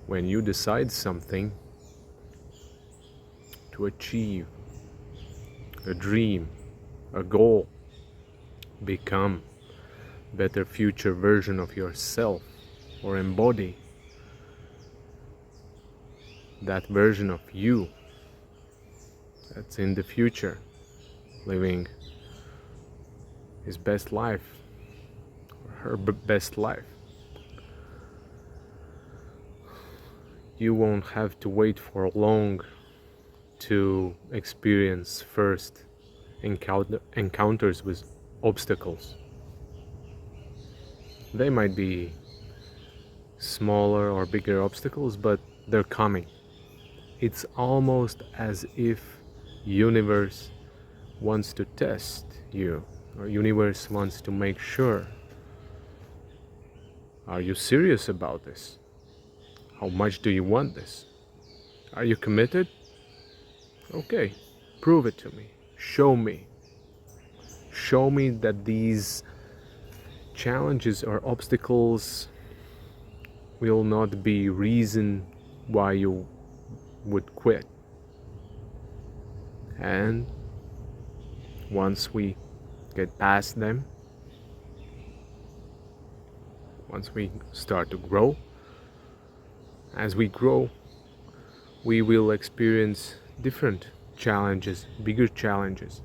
when you decide something to achieve a dream, a goal, become a better future version of yourself, or embody that version of you that's in the future, living his best life or her best life. You won't have to wait for long to experience first encounters with obstacles. They might be smaller or bigger obstacles, but they're coming. It's almost as if universe wants to test you, or universe wants to make sure. Are you serious about this? How much do you want this? Are you committed? Okay, prove it to me. Show me. Show me that these challenges or obstacles will not be reason why you would quit. And once we get past them, once we start to grow, as we grow, we will experience different challenges, bigger challenges.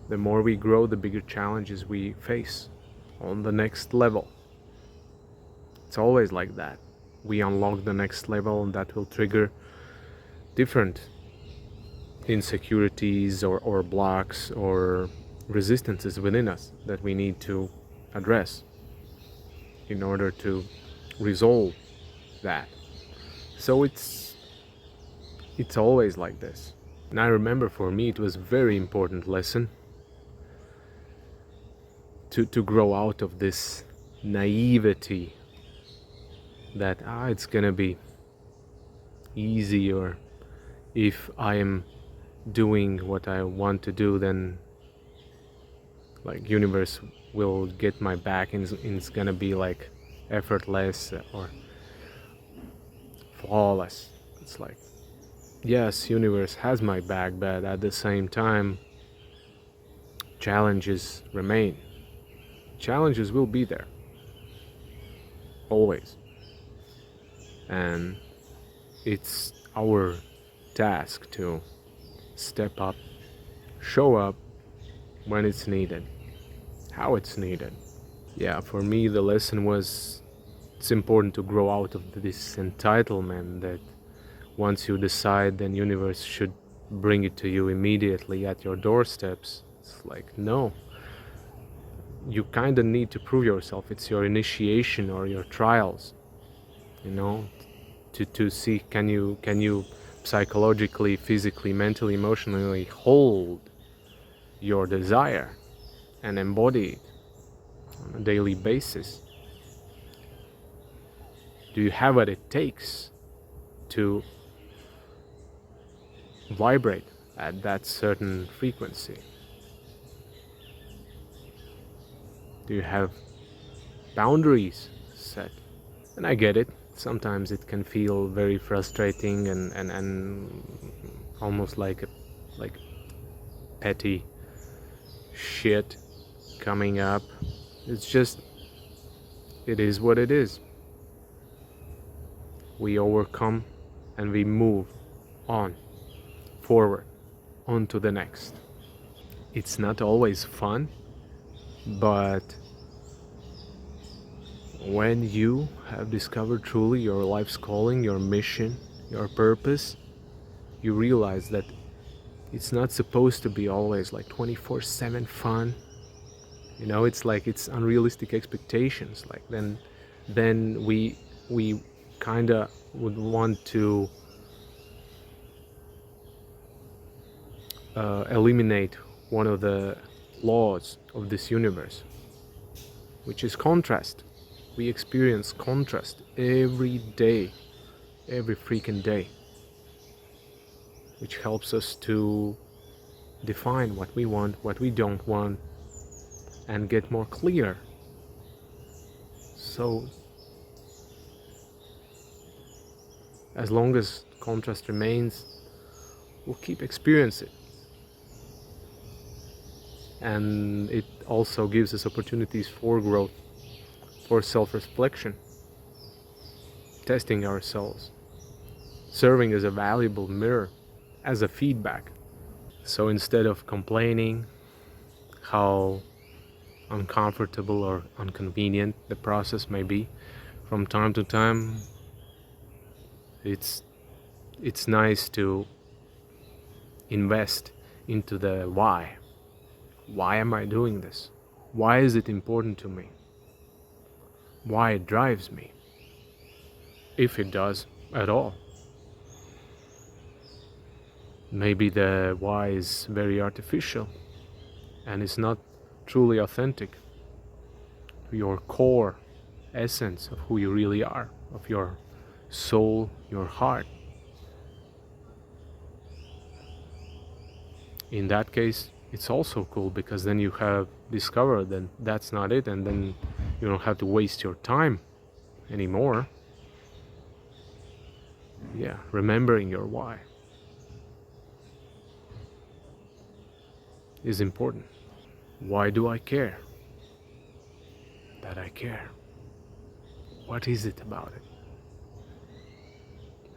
The more we grow, the bigger challenges we face on the next level. It's always like that. We unlock the next level, and that will trigger different insecurities or blocks or resistances within us that we need to address in order to resolve that. So it's always like this. And I remember for me it was a very important lesson to grow out of this naivety that it's gonna be easy, or if I am doing what I want to do, then like universe will get my back, and it's gonna be like effortless or flawless. It's like, yes, universe has my back, but at the same time challenges remain. Challenges will be there always, and it's our task to step up, show up when it's needed, how it's needed. Yeah, for me the lesson was it's important to grow out of this entitlement that once you decide, then universe should bring it to you immediately at your doorsteps. It's like, no, you kind of need to prove yourself. It's your initiation or your trials, you know, to see can you psychologically, physically, mentally, emotionally hold your desire and embody it on a daily basis. Do you have what it takes to vibrate at that certain frequency? Do you have boundaries set? And I get it. Sometimes it can feel very frustrating and almost like petty shit coming up. It's just, it is what it is. We overcome and we move on, forward, on to the next. It's not always fun, but when you have discovered truly your life's calling, your mission, your purpose, you realize that it's not supposed to be always like 24/7 fun. You know, it's like it's unrealistic expectations. Like then we kinda would want to eliminate one of the laws of this universe, which is contrast. We experience contrast every day, every freaking day, which helps us to define what we want, what we don't want, and get more clear. So As long as contrast remains, we'll keep experiencing it. And it also gives us opportunities for growth, for self-reflection, testing ourselves, serving as a valuable mirror, as a feedback. So instead of complaining how uncomfortable or inconvenient the process may be, from time to time, it's nice to invest into the why. Why am I doing this? Why is it important to me? Why it drives me? If it does at all. Maybe the why is very artificial and it's not truly authentic to your core essence of who you really are, of your soul, your heart. In that case, it's also cool because then you have discovered that that's not it, and then you don't have to waste your time anymore. Yeah, remembering your why is important. Why do I care that I care? What is it about it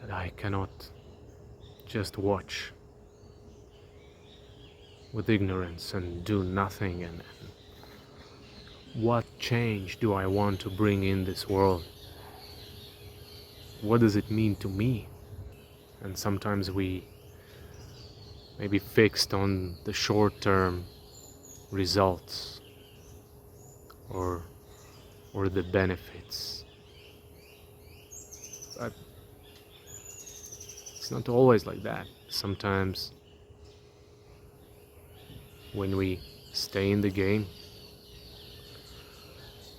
that I cannot just watch with ignorance and do nothing? And what change do I want to bring in this world? What does it mean to me? And sometimes we may be fixed on the short-term results or the benefits. But it's not always like that. Sometimes when we stay in the game,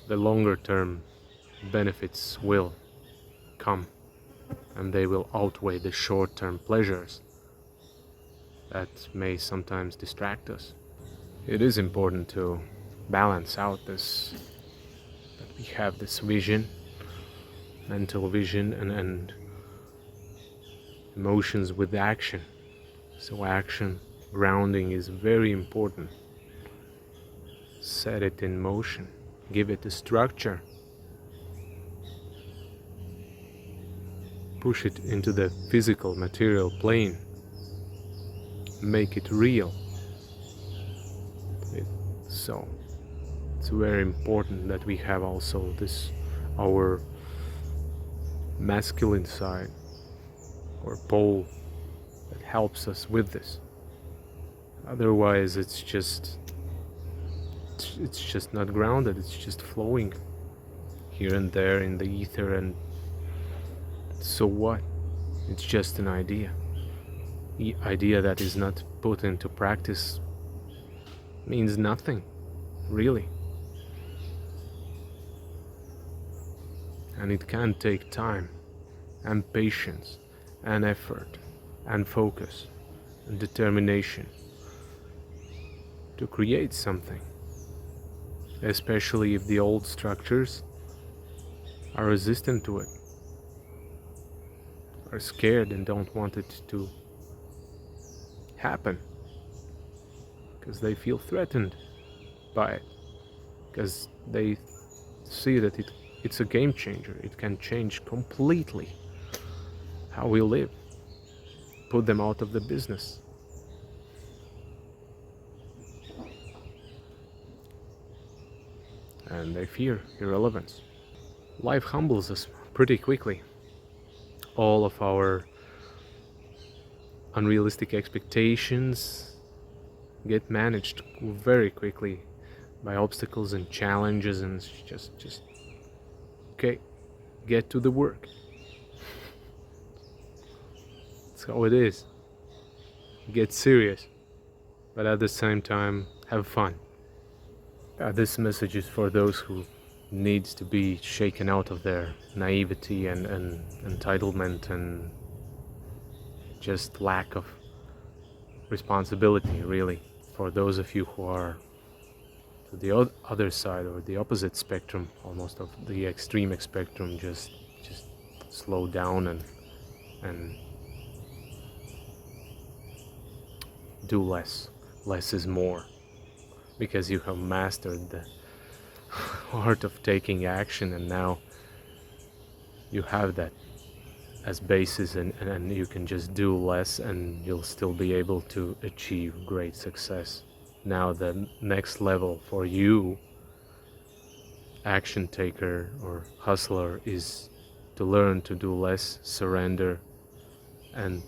the longer term benefits will come and they will outweigh the short term pleasures that may sometimes distract us. It is important to balance out this, that we have this vision, mental vision, and emotions with action. So action, grounding is very important. Set it in motion, give it a structure, push it into the physical material plane, make it real. So it's very important that we have also this, our masculine side or pole that helps us with this. Otherwise it's just not grounded, it's just flowing here and there in the ether, and so what? It's just an idea. The idea that is not put into practice means nothing, really. And it can take time and patience and effort and focus and determination to create something, especially if the old structures are resistant to it, are scared and don't want it to happen because they feel threatened by it, because they see that it's a game changer. It can change completely how we live, put them out of the business. And they fear irrelevance. Life humbles us pretty quickly. All of our unrealistic expectations get managed very quickly by obstacles and challenges, and it's just okay, get to the work. That's how it is. Get serious, but at the same time have fun. This message is for those who needs to be shaken out of their naivety and entitlement and just lack of responsibility, really. For those of you who are to the other side or the opposite spectrum, almost of the extreme spectrum, just slow down and and do less. Less is more, because you have mastered the art of taking action, and now you have that as basis, and you can just do less and you'll still be able to achieve great success. Now the next level for you, action taker or hustler, is to learn to do less, surrender, and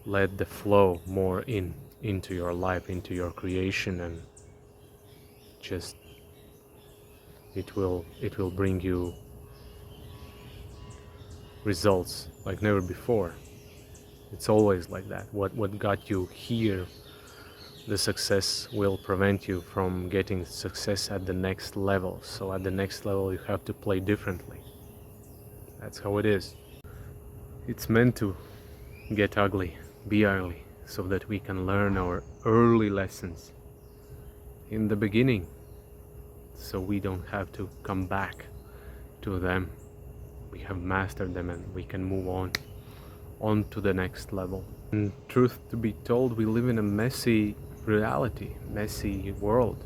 let the flow more into your life, into your creation, and just it will bring you results like never before. It's always like that. What got you here, the success will prevent you from getting success at the next level. So at the next level you have to play differently. That's how it is. It's meant to get ugly, be ugly, so that we can learn our early lessons in the beginning, so we don't have to come back to them. We have mastered them and we can move on to the next level. And truth to be told, we live in a messy reality, messy world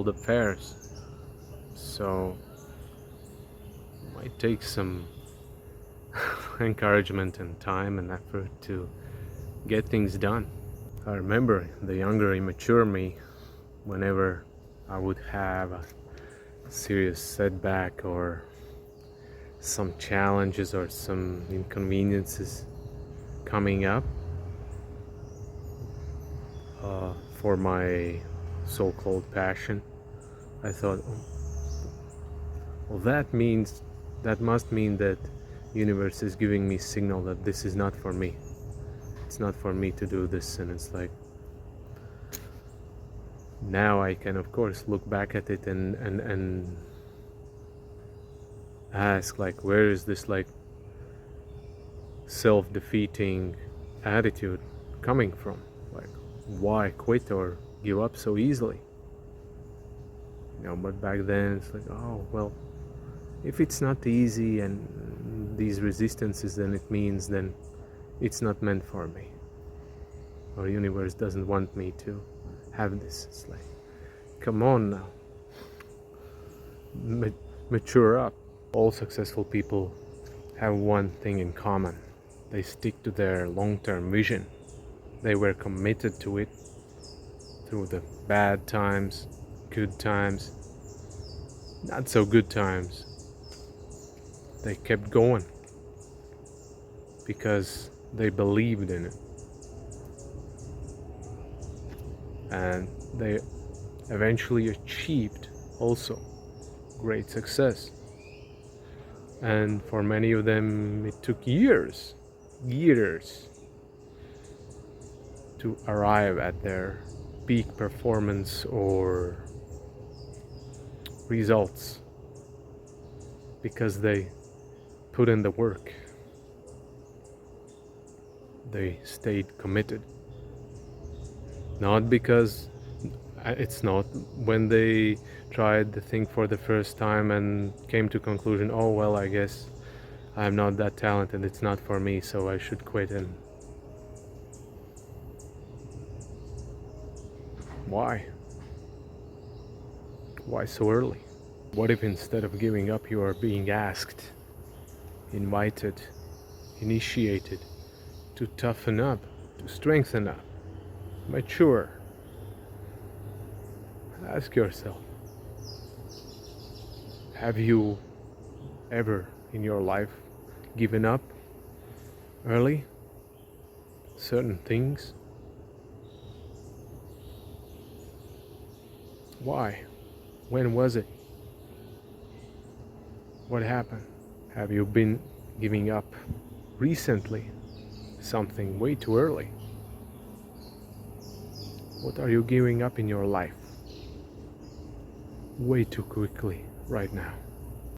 affairs. So it might take some encouragement and time and effort to get things done. I remember the younger, immature me, whenever I would have a serious setback or some challenges or some inconveniences coming up for my so-called passion, I thought, well, that must mean that universe is giving me signal that this is not for me. It's not for me to do this. And it's like, now I can of course look back at it and ask, like, where is this like self-defeating attitude coming from? Like, why quit or give up so easily? But back then it's like, oh well, if it's not easy and these resistances, then it means then it's not meant for me, or universe doesn't want me to have this. It's like, come on now, mature up. All successful people have one thing in common: they stick to their long-term vision. They were committed to it through the bad times, good times, not so good times. They kept going because they believed in it, and they eventually achieved also great success. And for many of them it took years to arrive at their peak performance or results, because they put in the work, they stayed committed. Not because it's not when they tried the thing for the first time and came to conclusion, oh well, I guess I'm not that talented, it's not for me, so I should quit. And why so early? What if instead of giving up you are being asked, invited, initiated to toughen up, to strengthen up, mature? Ask yourself, have you ever in your life given up early certain things? Why? When was it? What happened? Have you been giving up recently something way too early? What are you giving up in your life way too quickly right now?